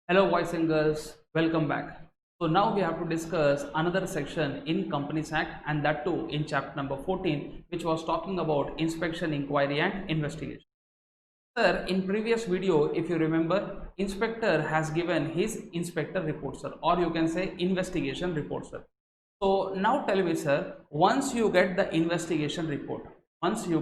Hello boys and girls, welcome back. So now we have to discuss another section in Companies Act, and that too in chapter number 14, which was talking about inspection, inquiry and investigation. Sir, in previous video, if you remember, inspector has given his inspector report, sir, or you can say investigation report, sir. So now tell me, sir, once you get the investigation report, who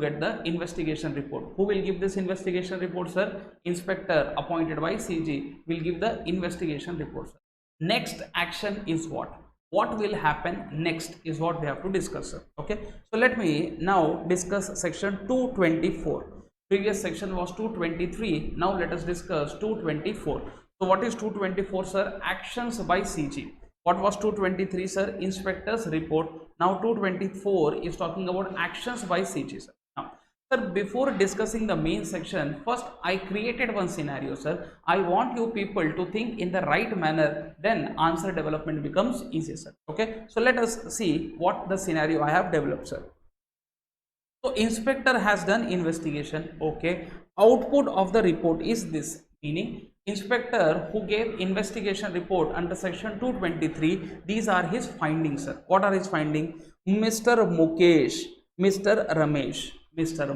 will give this investigation report, sir? Inspector appointed by CG will give the investigation report, sir. Next action is what? What will happen next is what we have to discuss, sir. Okay, so let me now discuss section 224. Previous section was 223. Now let us discuss 224. So what is 224, sir? Actions by CG. What was 223, sir? Inspector's report. Now 224 is talking about actions by CG, sir. Now, sir, before discussing the main section, first I created one scenario, sir. I want you people to think in the right manner, then answer development becomes easy, sir. Okay, so let us see what the scenario I have developed, sir. So inspector has done investigation. Okay, output of the report is this, meaning inspector who gave investigation report under section 223, these are his findings, sir. What are his findings? Mr. Mukesh, Mr. Ramesh, Mr.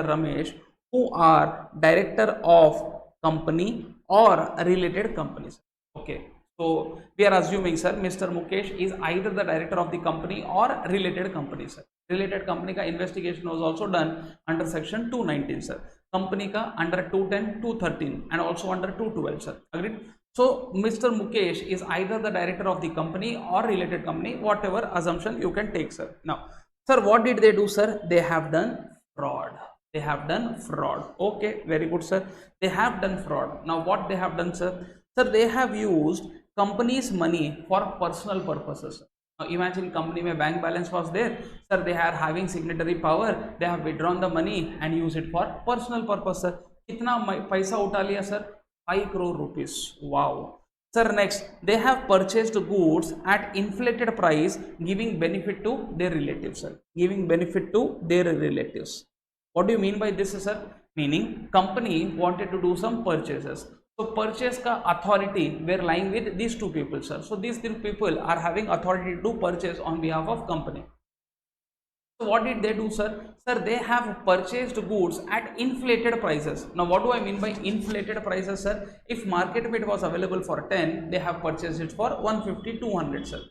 Ramesh, who are director of company or related companies. Okay, so we are assuming, sir, Mr. Mukesh is either the director of the company or related company, sir. Related company ka investigation was also done under section 219, sir. Company ka under 210, 213 and also under 212, sir. Agreed? So Mr. Mukesh is either the director of the company or related company, whatever assumption you can take, sir. Now, sir, what did they do, sir? They have done fraud. Okay, very good, sir. They have done fraud. Now what they have done, sir? Sir, they have used company's money for personal purposes. Now imagine company mein bank balance was there, sir. They are having signatory power. They have withdrawn the money and use it for personal purpose, sir. Kitna paisa uta liya, sir? 5 crore rupees. Wow. Sir, next they have purchased goods at inflated price, giving benefit to their relatives, sir. What do you mean by this, sir? Meaning company wanted to do some purchases. So purchase ka authority were lying with these two people, sir. So these two people are having authority to purchase on behalf of company. So what did they do, sir? Sir, they have purchased goods at inflated prices. Now what do I mean by inflated prices, sir? If market rate was available for 10, they have purchased it for 150, 200, sir.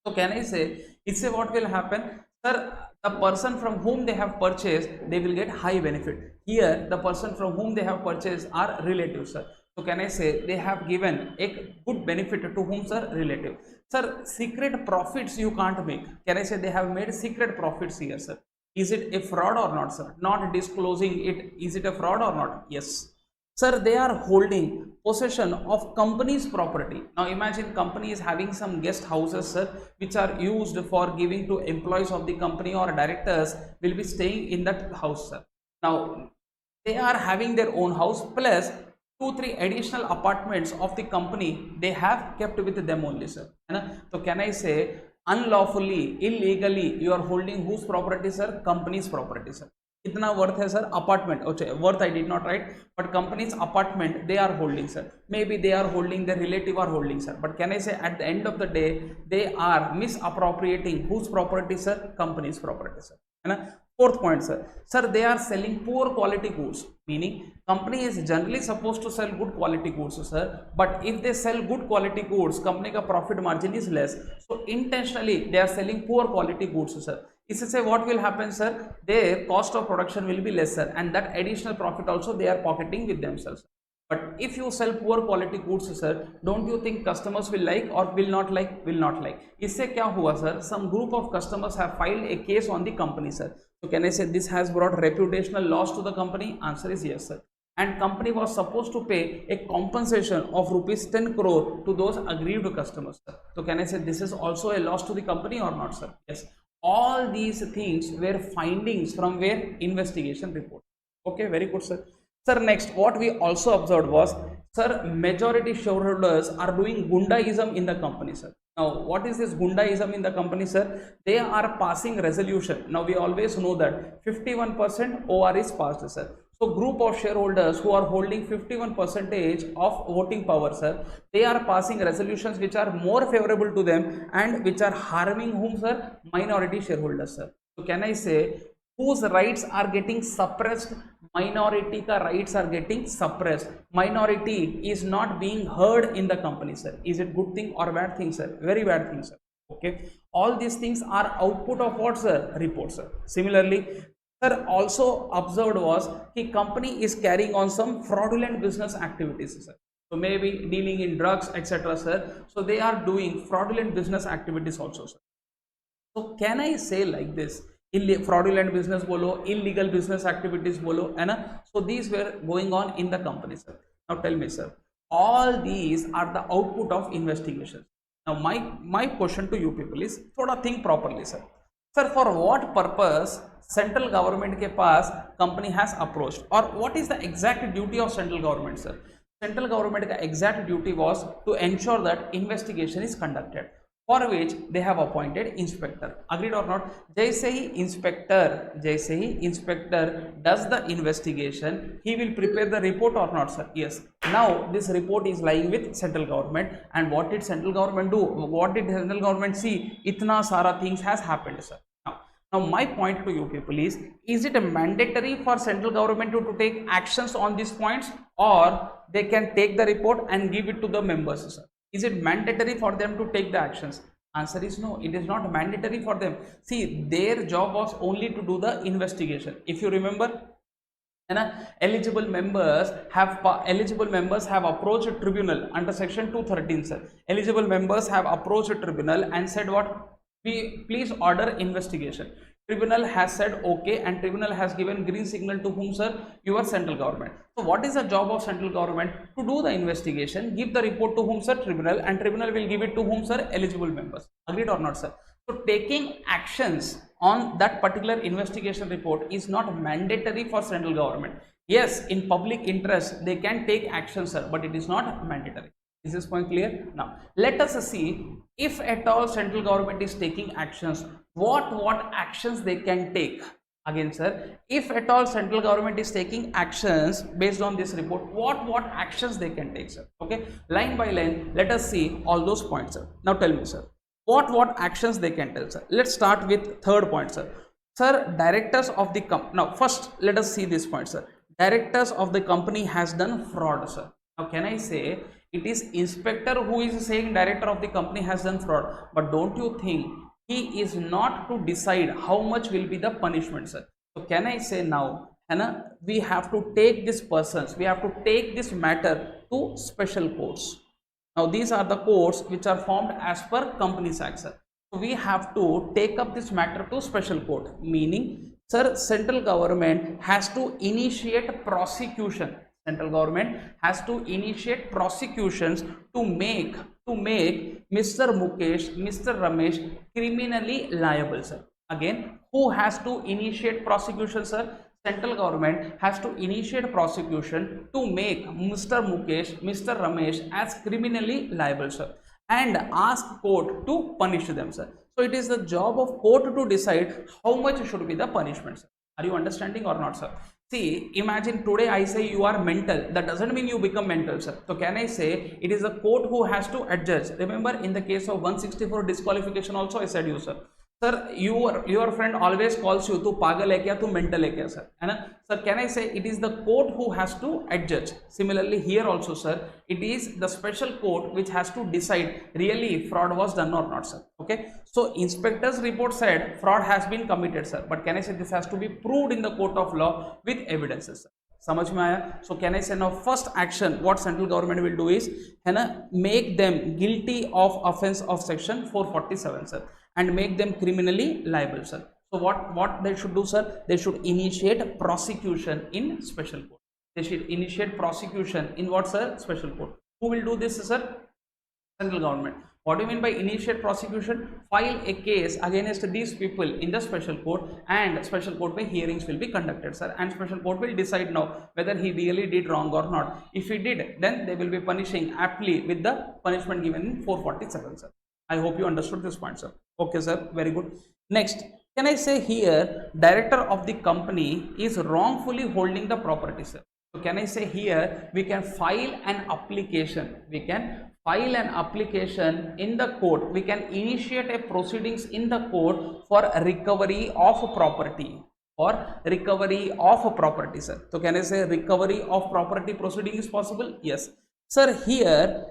So can I say, it's a what will happen, sir? The person from whom they have purchased, they will get high benefit. Here the person from whom they have purchased are relatives, sir. So can I say they have given a good benefit to whom, sir? Relative. Sir, secret profits you can't make. Can I say they have made secret profits here, sir? Is it a fraud or not, sir? Not disclosing it, is it a fraud or not? Yes. Sir, they are holding possession of company's property. Now imagine company is having some guest houses, sir, which are used for giving to employees of the company or directors will be staying in that house, sir. Now they are having their own house plus 2-3 additional apartments of the company they have kept with them only, sir. So can I say unlawfully, illegally you are holding whose property, sir? Company's property, sir. Kitna worth hai, sir? Apartment. Okay, worth I did not write, but company's apartment they are holding, sir. Maybe they are holding, their relative are holding, sir. But can I say at the end of the day they are misappropriating whose property, sir? Company's property, sir. Fourth point, sir. Sir, they are selling poor quality goods. Meaning company is generally supposed to sell good quality goods, sir. But if they sell good quality goods, company ka profit margin is less. So intentionally they are selling poor quality goods, sir. Say what will happen, sir? Their cost of production will be lesser, and that additional profit also they are pocketing with themselves. But if you sell poor quality goods, sir, don't you think customers will like or will not like? Will not like. Isse kya hua, sir? Some group of customers have filed a case on the company, sir. So can I say this has brought reputational loss to the company? Answer is yes, sir. And company was supposed to pay a compensation of rupees 10 crore to those aggrieved customers, sir. So can I say this is also a loss to the company or not, sir? Yes. All these things were findings from where? Investigation report. Okay, very good, sir. Sir, next what we also observed was, sir, majority shareholders are doing gundaism in the company, sir. Now what is this gundaism in the company, sir? They are passing resolution. Now we always know that 51% OR is passed, sir. So group of shareholders who are holding 51% of voting power, sir, they are passing resolutions which are more favorable to them and which are harming whom, sir? Minority shareholders, sir. So can I say whose rights are getting suppressed? Minority ka rights are getting suppressed. Minority is not being heard in the company, sir. Is it good thing or bad thing, sir? Very bad thing, sir. Okay, all these things are output of what, sir? Report, sir. Similarly, sir, also observed was the company is carrying on some fraudulent business activities, sir. So maybe dealing in drugs, etc., sir. So they are doing fraudulent business activities also, sir. So can I say like this? Fraudulent business bolo, illegal business activities bolo, है ना? So these were going on in the company, sir. Now tell me, sir, all these are the output of investigation. Now my question to you people is, thoda think properly, sir. Sir, for what purpose central government के पास company has approached, or what is the exact duty of central government, sir? Central government का exact duty was to ensure that investigation is conducted, for which they have appointed inspector. Agreed or not? जैसे ही inspector does the investigation, he will prepare the report or not, sir? Yes. Now this report is lying with central government, and what did central government do? What did central government see? Itna sara things has happened, sir. Now my point to you people is it mandatory for central government to take actions on these points, or they can take the report and give it to the members, sir? Is it mandatory for them to take the actions? Answer is no, it is not mandatory for them. See, their job was only to do the investigation. If you remember, eligible members have approached a tribunal under section 213, sir. Eligible members have approached a tribunal and said what? Please order investigation. Tribunal has said okay, and tribunal has given green signal to whom, sir? Your central government. So what is the job of central government? To do the investigation, give the report to whom, sir? Tribunal, and tribunal will give it to whom, sir? Eligible members. Agreed or not, sir? So taking actions on that particular investigation report is not mandatory for central government. Yes, in public interest they can take action, sir, but it is not mandatory. Is this point clear? Now let us see, if at all central government is taking actions, what actions they can take. Again, sir, if at all central government is taking actions based on this report, what actions they can take, sir? Okay, line by line, let us see all those points, sir. Now tell me, sir, what actions they can tell, sir? Let's start with third point, sir. Sir, directors of the company. Now first let us see this point, sir. Directors of the company has done fraud, sir. Now can I say it is inspector who is saying director of the company has done fraud, but don't you think he is not to decide how much will be the punishment, sir? So can I say now, we have to take this persons, we have to take this matter to special courts. Now these are the courts which are formed as per Companies Act, sir. So we have to take up this matter to special court, meaning, sir, central government has to initiate prosecution. Central government has to initiate prosecutions to make Mr. Mukesh, Mr. Ramesh criminally liable, sir. Again, who has to initiate prosecution, sir? Central government has to initiate prosecution to make Mr. Mukesh, Mr. Ramesh as criminally liable, sir, and ask court to punish them, sir. So it is the job of court to decide how much should be the punishment, sir. Are you understanding or not, sir? See, imagine today I say you are mental, that doesn't mean you become mental, sir. So can I say it is the court who has to adjudge? Remember in the case of 164 disqualification also I said you, sir. Sir, your friend always calls you to pagal hai kya, to mental hai kya, sir? Sir, can I say it is the court who has to adjudge? Similarly here also, sir, it is the special court which has to decide really if fraud was done or not, sir. Okay, so inspector's report said fraud has been committed, sir, but can I say this has to be proved in the court of law with evidences, sir. समझ में आया? So can I say now first action what central government will do is, है ना, make them guilty of offense of section 447, sir, and make them criminally liable, sir. So what they should do, sir? They should initiate prosecution in special court. They should initiate prosecution in what, sir? Special court. Who will do this, sir? Central government. What do you mean by initiate prosecution? File a case against these people in the special court, and special court में hearings will be conducted, sir, and special court will decide now whether he really did wrong or not. If he did, then they will be punishing aptly with the punishment given in 447, sir. I hope you understood this point, sir. Okay, sir, very good. Next, Can I say here director of the company is wrongfully holding the property, sir? So can I say here we can file an application, we can file an application in the court, we can initiate a proceedings in the court for recovery of property, for recovery of property, sir. So can I say recovery of property proceeding is possible? Yes, sir. Here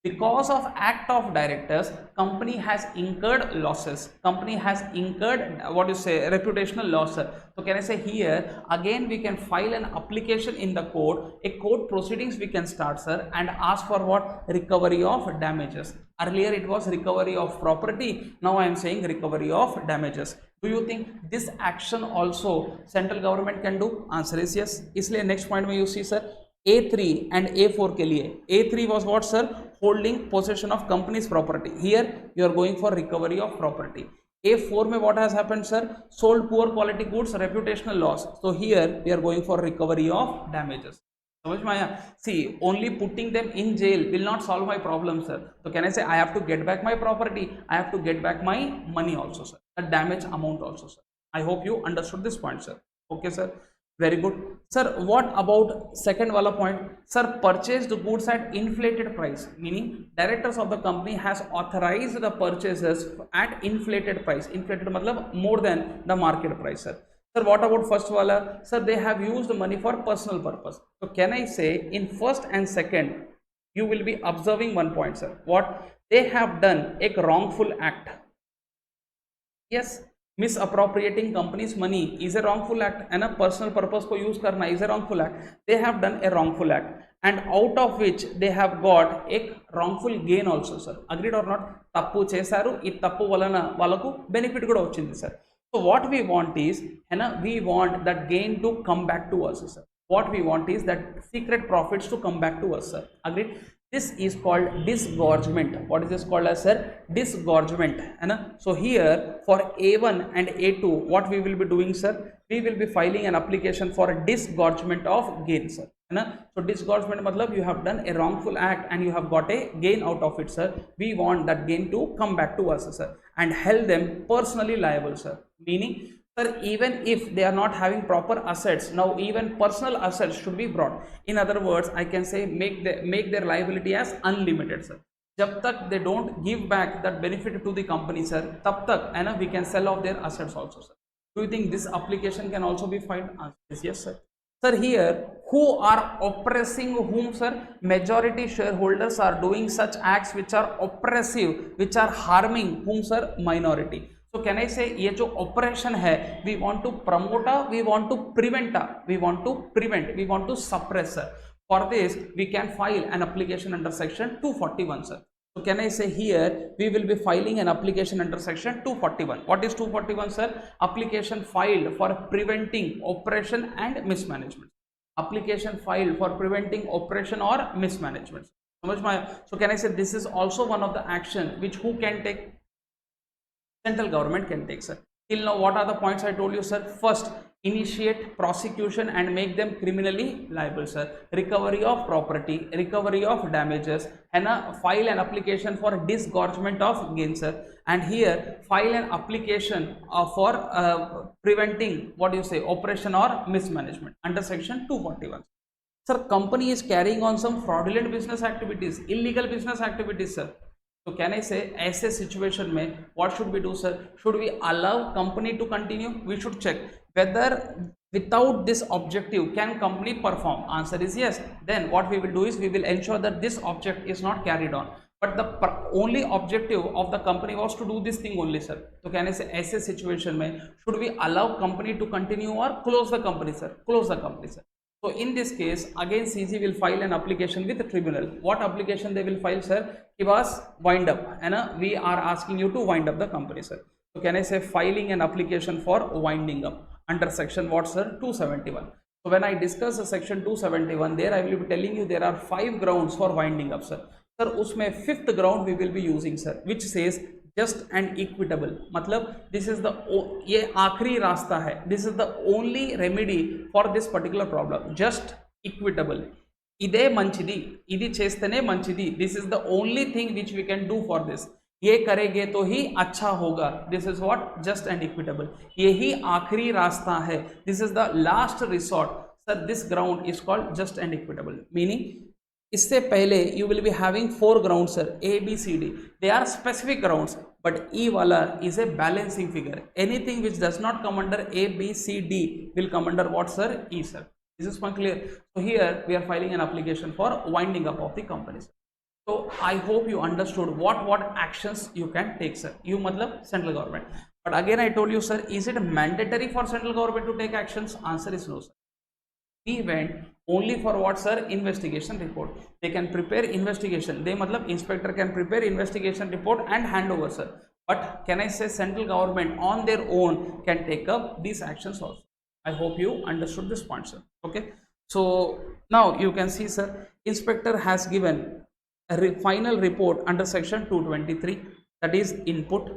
because of act of directors, company has incurred losses, company has incurred what you say reputational loss, sir. So can I say here again we can file an application in the court, a court proceedings we can start, sir, and ask for what? Recovery of damages. Earlier it was recovery of property, now I am saying recovery of damages. Do you think this action also central government can do? Answer is yes. इसलिए next point में you see, sir, A3 and A4 के लिए A3 was what, sir? Holding possession of company's property. Here you are going for recovery of property. A4 में what has happened, sir? Sold poor quality goods, reputational loss. So here we are going for recovery of damages. समझ में आया? See, only putting them in jail will not solve my problem, sir. So can I say I have to get back my property, I have to get back my money also, sir, the damage amount also, sir. I hope you understood this point, sir. Okay, sir. Very good, sir. What about second wala point, sir? Purchased goods at inflated price, meaning directors of the company has authorized the purchases at inflated price. Inflated matlab more than the market price, sir. Sir, what about first wala? Sir, they have used money for personal purpose. So can I say in first and second you will be observing one point, sir. What? They have done a wrongful act. Yes, misappropriating company's money is a wrongful act, and a personal purpose को use करना is a wrongful act. They have done a wrongful act, and out of which they have got a wrongful gain also, sir. Agreed or not? తప్పు చేశారు, ఈ తప్పు వలన వాళ్ళకు benefit కూడా వచ్చింది, sir. So what we want is, we want that gain to come back to us, sir. What we want is that secret profits to come back to us, sir. Agreed? This is called disgorgement. What is this called as, sir? Disgorgement. So here for A1 and A2 what we will be doing, sir? We will be filing an application for a disgorgement of gain, sir. So disgorgement matlab you have done a wrongful act and you have got a gain out of it, sir. We want that gain to come back to us, sir, and held them personally liable, sir. Meaning, sir, even if they are not having proper assets, now even personal assets should be brought. In other words, I can say make their liability as unlimited, sir. जब तक they don't give back that benefit to the company, sir, तब तक we can sell off their assets also, sir. Do you think this application can also be filed? Yes, sir. Sir, here who are oppressing whom, sir? Majority shareholders are doing such acts which are oppressive, which are harming whom, sir? Minority. So can I say ये जो oppression है, we want to promote, we want to prevent, we want to prevent, we want to suppress, sir. For this we can file an application under section 241, sir. So can I say here we will be filing an application under section 241. What is 241, sir? Application filed for preventing oppression and mismanagement. Application filed for preventing oppression or mismanagement. So can I say this is also one of the action which who can take? Central government can take, sir. Till now what are the points I told you, sir? First, initiate prosecution and make them criminally liable, sir. Recovery of property, recovery of damages, and file an application for disgorgement of gain, sir. And here file an application for preventing what you say oppression or mismanagement under section 241. Sir, company is carrying on some fraudulent business activities, illegal business activities, sir. So can I say ऐसे situation में what should we do, sir? Should we allow company to continue? We should check whether without this objective can company perform. Answer is yes. Then what we will do is we will ensure that this object is not carried on. But the only objective of the company was to do this thing only, sir. So can I say ऐसे situation में should we allow company to continue or close the company, sir? Close the company, sir. So in this case, again CG will file an application with the tribunal. What application they will file, sir? Give us wind up, and we are asking you to wind up the company, sir. So can I say filing an application for winding up under section what, sir? 271. So when I discuss the section 271, there I will be telling you there are 5 grounds for winding up, sir. Sir, उसमें 5th ground we will be using, sir, which says just and equitable. मतलब this is the ये आखिरी रास्ता है. This is the only remedy for this particular problem. Just equitable. ఇదే మంచిది, ఇది చేస్తేనే మంచిది. This is the only thing which we can do for this. ये करेंगे तो ही अच्छा होगा, this is what just and equitable, यही आखिरी रास्ता है, this is the last resort sir, this ground is called just and equitable. Meaning इससे पहले you will be having 4 ground sir, A B C D, they are specific grounds, but E wala is a balancing figure, anything which does not come under A B C D will come under what sir, E sir, is this point clear? So here we are filing an application for winding up of the companies. So I hope you understood what actions you can take sir, you matlab central government, but again I told you sir, is it mandatory for central government to take actions? Answer is no sir. We went only for what sir, investigation report, they can prepare investigation, they matlab inspector can prepare investigation report and hand over sir, but can I say central government on their own can take up these actions also. I hope you understood this point sir. Okay, so now you can see sir, inspector has given a final report under section 223, that is input,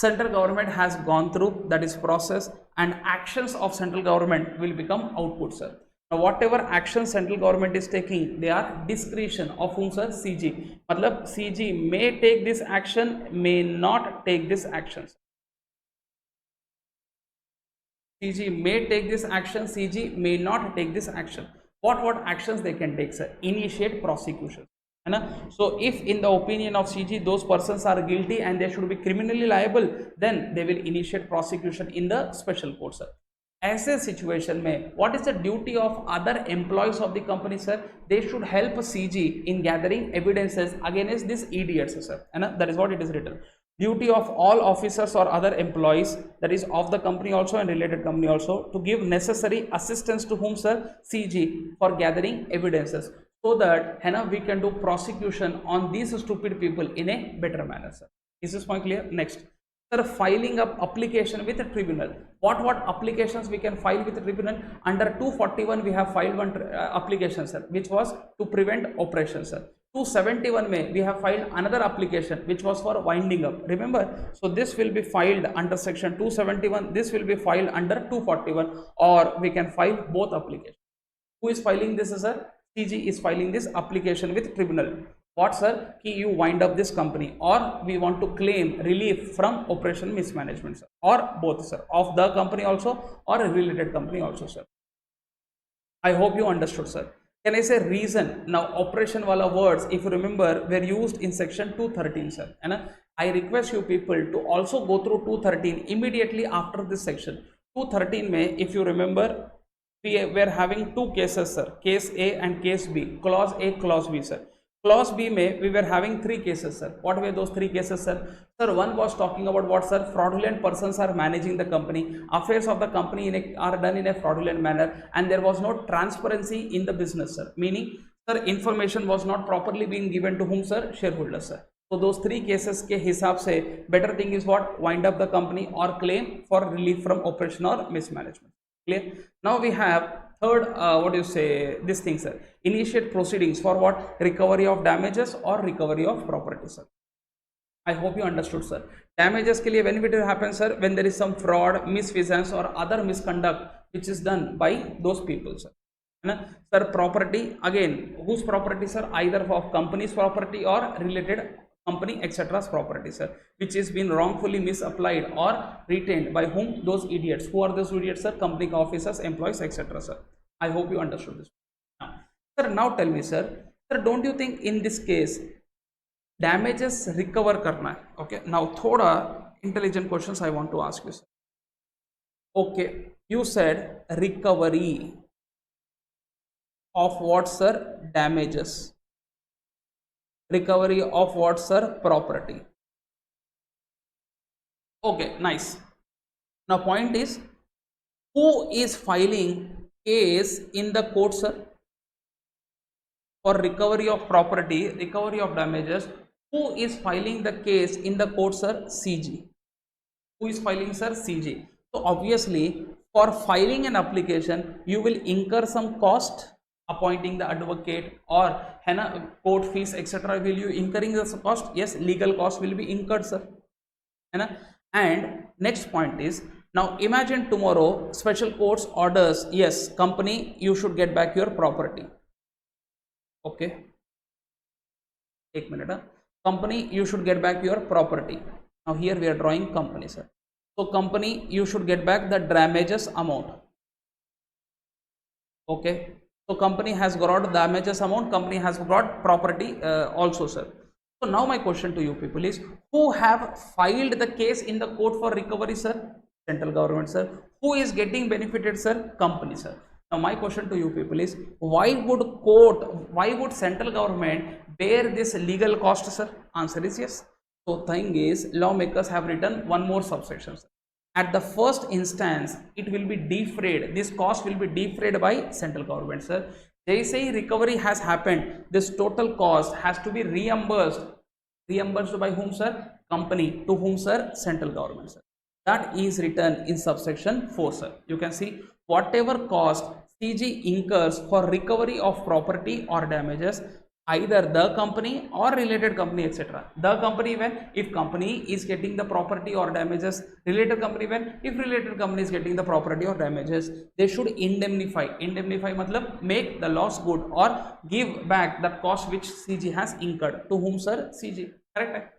central government has gone through, that is process, and actions of central government will become output sir. Now whatever action central government is taking, they are discretion of whom sir, CG, matlab CG may take this action, may not take this action, CG may take this action, CG may not take this action. What actions they can take sir? Initiate prosecution, है ना? So if in the opinion of CG those persons are guilty and they should be criminally liable, then they will initiate prosecution in the special court sir. ऐसे situation में what is the duty of other employees of the company sir? They should help CG in gathering evidences against these idiots sir, है ना? That is what it is written. Duty of all officers or other employees, that is of the company also and related company also, to give necessary assistance to whom sir, CG, for gathering evidences, so that है ना, we can do prosecution on these stupid people in a better manner sir. Is this point clear? Next sir, filing up application with a tribunal. What applications we can file with a tribunal? Under 241 we have filed one application sir, which was to prevent oppression sir. 271 में we have filed another application which was for winding up, remember? So this will be filed under section 271, this will be filed under 241, or we can file both applications. Who is filing this sir? CG is filing this application with tribunal. What sir? Ki you wind up this company, or we want to claim relief from operational mismanagement sir, or both sir, of the company also or a related company also sir. I hope you understood sir. Can I say reason? Now operation wala words, if you remember, were used in section 213 sir, and I request you people to also go through 213 immediately after this section. 213 mein, if you remember, we were having 2 cases sir, case A and case B, clause A, clause B sir. Clause B mein we were having 3 cases sir. What were those 3 cases sir? Sir, one was talking about what sir? Fraudulent persons are managing the company, affairs of the company are done in a fraudulent manner, and there was no transparency in the business sir. Meaning sir, information was not properly being given to whom sir? Shareholders sir. So those 3 cases के हिसाब से better thing is what? Wind up the company or claim for relief from oppression or mismanagement. Clear? Now we have third, what do you say, this thing sir, initiate proceedings for what? Recovery of damages or recovery of property sir. I hope you understood sir. Damages के लिए when it happens sir, when there is some fraud, misfeasance or other misconduct which is done by those people sir, है ना? Sir, property, again whose property sir? Either of company's property or related company etc's property sir, which is been wrongfully misapplied or retained by whom? Those idiots. Who are those idiots sir? Company officers, employees, etc sir. I hope you understood this. Now tell me sir, don't you think in this case damages recover karna hai? Okay, now thoda intelligent questions I want to ask you sir. Okay, you said recovery of what sir? Damages. Recovery of what sir? Property. Okay, nice. Now point is, who is filing case in the court sir for recovery of property, recovery of damages? Who is filing the case in the court sir? CG. Who is filing sir? CG. So obviously for filing an application you will incur some cost, appointing the advocate or है ना, court fees etc. Will you incurring the cost? Yes, legal cost will be incurred sir, है ना? And next point is, now imagine tomorrow special courts orders, yes, company you should get back your property. Okay, एक minute, company you should get back your property. Now here we are drawing company, sir. So company you should get back the damages amount. Okay, so company has got damages amount, company has got property also, sir. So now my question to you people is, who have filed the case in the court for recovery, sir? Central government, sir. Who is getting benefited, sir? Company, sir. Now my question to you people is, why would central government bear this legal cost, sir? Answer is yes. So thing is, lawmakers have written one more subsection, sir. At the first instance, it will be defrayed, this cost will be defrayed by central government, sir. They say recovery has happened, this total cost has to be reimbursed by whom, sir? Company. To whom, sir? Central government, sir. That is written in subsection 4, sir. You can see, whatever cost CG incurs for recovery of property or damages, either the company or related company, etc. The company when, if company is getting the property or damages, related company when, if related company is getting the property or damages, they should indemnify matlab make the loss good or give back the cost which CG has incurred. To whom, sir? CG. Correct?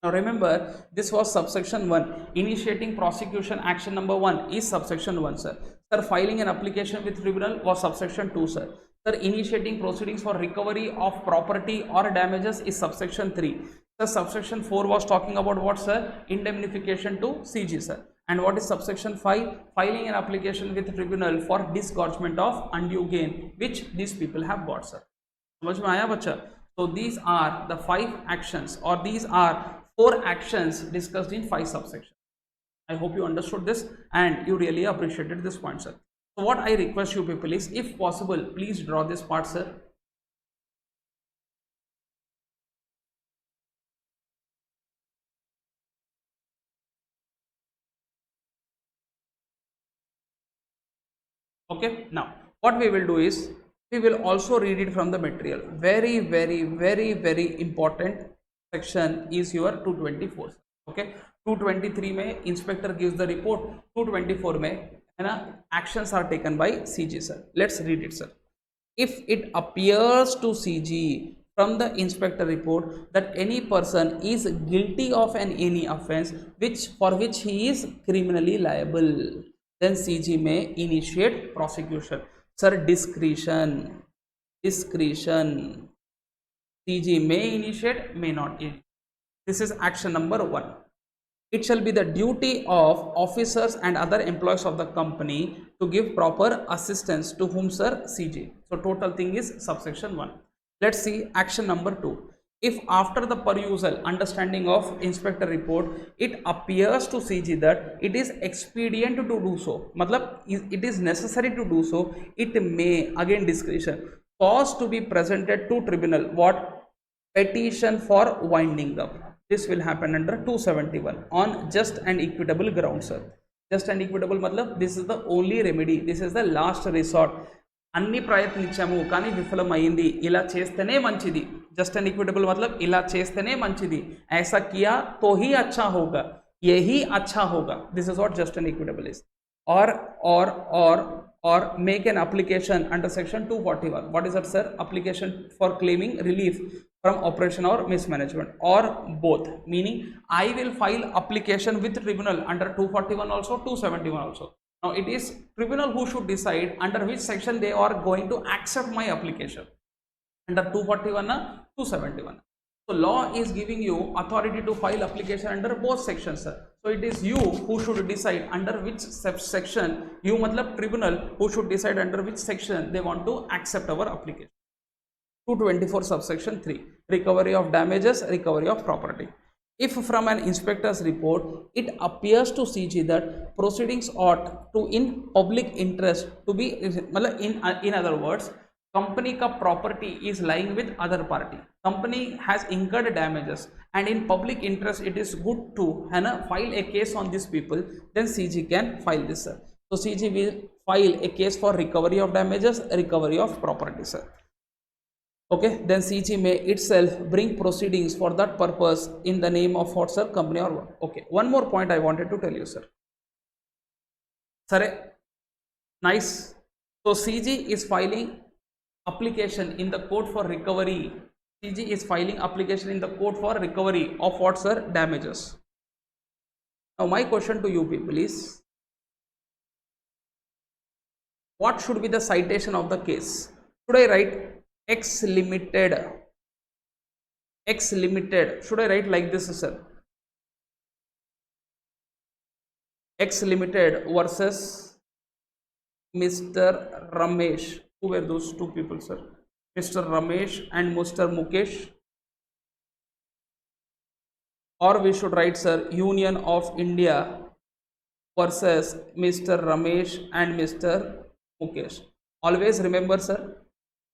Now remember, this was subsection 1. Initiating prosecution action number 1 is subsection 1, sir. Sir, filing an application with tribunal was subsection 2, sir. Sir, initiating proceedings for recovery of property or damages is subsection 3. Sir, subsection 4 was talking about what, sir? Indemnification to CG, sir. And what is subsection 5? Filing an application with tribunal for disgorgement of undue gain which these people have got, sir. समझ में आया बच्चा? So these are the 5 actions, or these are 4 actions discussed in 5 subsections. I hope you understood this and you really appreciated this point, sir. So what I request you people is, if possible, please draw this part, sir. Okay, now what we will do is, we will also read it from the material. Very, very, very, very important section is your 224. Okay, 223 में inspector gives the report, 224 में है ना, actions are taken by CG, sir. Let's read it, sir. If it appears to CG from the inspector report that any person is guilty of any offence for which he is criminally liable, then CG may initiate prosecution. Sir, discretion. CG may initiate, may not initiate. This is action number 1. It shall be the duty of officers and other employees of the company to give proper assistance to whom, sir? CG. So total thing is subsection 1. Let's see action number 2. If after the perusal, understanding of inspector report, it appears to CG that it is expedient to do so, matlab it is necessary to do so, it may, again discretion, cause to be presented to tribunal what? Petition for winding up. This will happen under 271 on just and equitable grounds, sir. Just and equitable matlab this is the only remedy, this is the last resort. అన్ని ప్రయత్నించాము కానీ విఫలమైంది, ఇలా చేస్తేనే మంచిది. Just and equitable मतलब ఇలా చేస్తేనే మంచిది, ऐसा किया तो ही अच्छा होगा, यही अच्छा होगा. This is what just and equitable is. Or make an application under section 241. What is that, sir? Application for claiming relief from operation or mismanagement, or both, meaning I will file application with tribunal under 241 also, 271 also. Now it is tribunal who should decide under which section they are going to accept my application, under 241 or 271. So law is giving you authority to file application under both sections, sir. So it is you who should decide under which section, you matlab tribunal who should decide under which section they want to accept our application. 224 subsection 3, recovery of damages, recovery of property. If from an inspector's report it appears to CG that proceedings ought to in public interest to be, in other words, company ka property is lying with other party, company has incurred damages and in public interest it is good to file a case on these people, then CG can file this, sir. So CG will file a case for recovery of damages, recovery of property, sir. Okay, then CG may itself bring proceedings for that purpose in the name of what, sir? Company or what? Okay, one more point I wanted to tell you, sir. Sir, nice. So CG is filing application in the court for recovery. CG is filing application in the court for recovery of what, sir? Damages. Now my question to you people is, what should be the citation of the case? Should I write X limited? X limited, should I write like this, sir? X limited versus Mr. Ramesh. Who were those two people, sir? Mr. Ramesh and Mr. Mukesh. Or we should write, sir, Union of India versus Mr. Ramesh and Mr. Mukesh. Always remember, sir,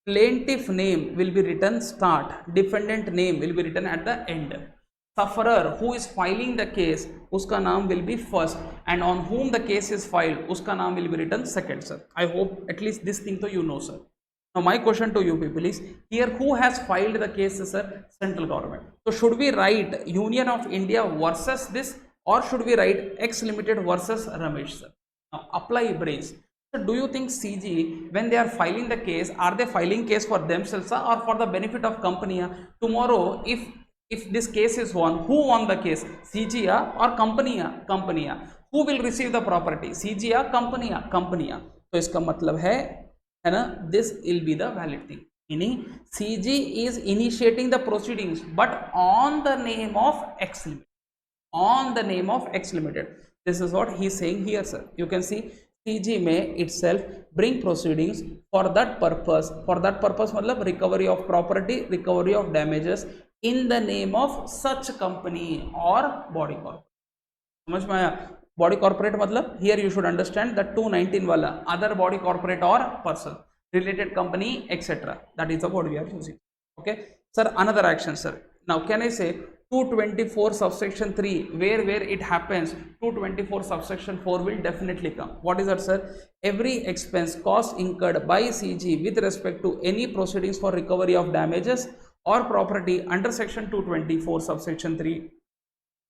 plaintiff name will be written start, defendant name will be written at the end. Sufferer who is filing the case, uska naam will be first, and on whom the case is filed, uska naam will be written second, sir. I hope at least this thing to you know, sir. Now my question to you people is, here who has filed the case, sir? Central government. So should we write Union of India versus this, or should we write X Limited versus Ramesh, sir? Now apply brains. So do you think CG, when they are filing the case, are they filing case for themselves or for the benefit of company? Tomorrow if this case is won, who won the case? CG or company? Company. Who will receive the property? CG or company? Company. So iska matlab hai na, this will be the valid thing. Meaning CG is initiating the proceedings, but on the name of X Limited. On the name of X Limited. This is what he is saying here, sir. You can see CG may itself bring proceedings for that purpose. For that purpose, matlab recovery of property, recovery of damages in the name of such company or body corporate. समझ में आया? Body corporate matlab here you should understand that 219 wala other body corporate or person, related company, etc. That is the word we are using. Okay, sir. Another action, sir. Now can I say 224 subsection 3, where it happens, 224 subsection 4 will definitely come. What is that, sir? Every expense cost incurred by CG with respect to any proceedings for recovery of damages or property under section 224 subsection 3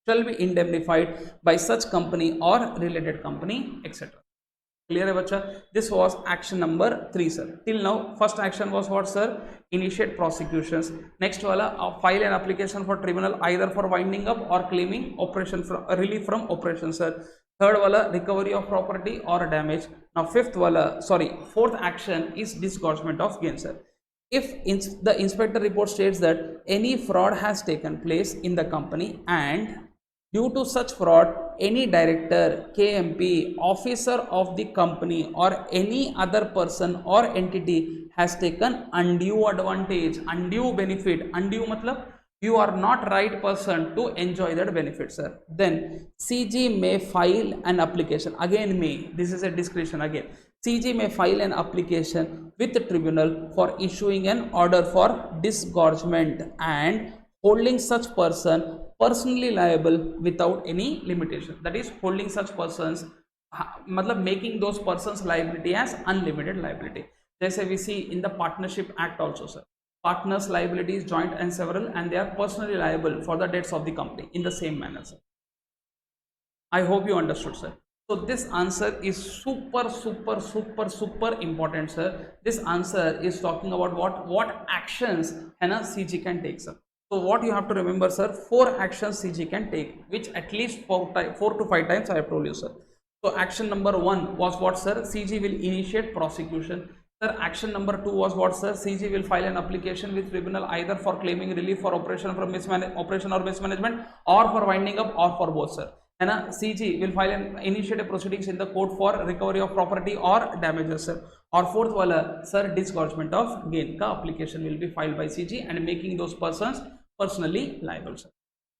shall be indemnified by such company or related company, etc. Clear hai bacha? This was action number 3, sir. Till now first action was what, sir? Initiate prosecutions. Next wala file an application for tribunal either for winding up or claiming operation from relief from operations, sir. Third wala recovery of property or damage. Now fourth action is disgorgement of gain, sir. If the inspector report states that any fraud has taken place in the company and due to such fraud, any director, KMP, officer of the company or any other person or entity has taken undue advantage, undue benefit. Undue matlab you are not right person to enjoy that benefit, sir. Then CG may file an application. Again may, this is a discretion again. CG may file an application with the tribunal for issuing an order for disgorgement and holding such person personally liable without any limitation. That is holding such persons, matlab making those persons liability as unlimited liability. Jaise we see in the Partnership Act also, sir. Partners liability is joint and several, and they are personally liable for the debts of the company in the same manner, sir. I hope you understood, sir. So this answer is super important, sir. This answer is talking about what actions CG can take, sir. So what you have to remember, sir, 4 actions CG can take, which at least 4 to 5 times I have told you, sir. So action number 1 was what, sir? CG will initiate prosecution. Sir, action number 2 was what, sir? CG will file an application with tribunal either for claiming relief for operation or mismanagement, or for winding up, or for both, sir. And CG will file an initiative proceedings in the court for recovery of property or damages, sir. Or fourth wala, sir, disgorgement of gain ka application will be filed by CG and making those persons personally liable, sir.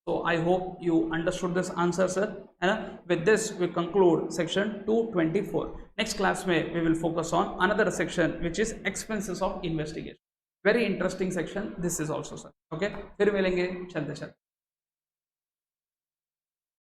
So I hope you understood this answer, sir. And with this we conclude section 224. Next class we will focus on another section, which is expenses of investigation. Very interesting section this is also, sir. Okay, फिर मिलेंगे, चलते चलते.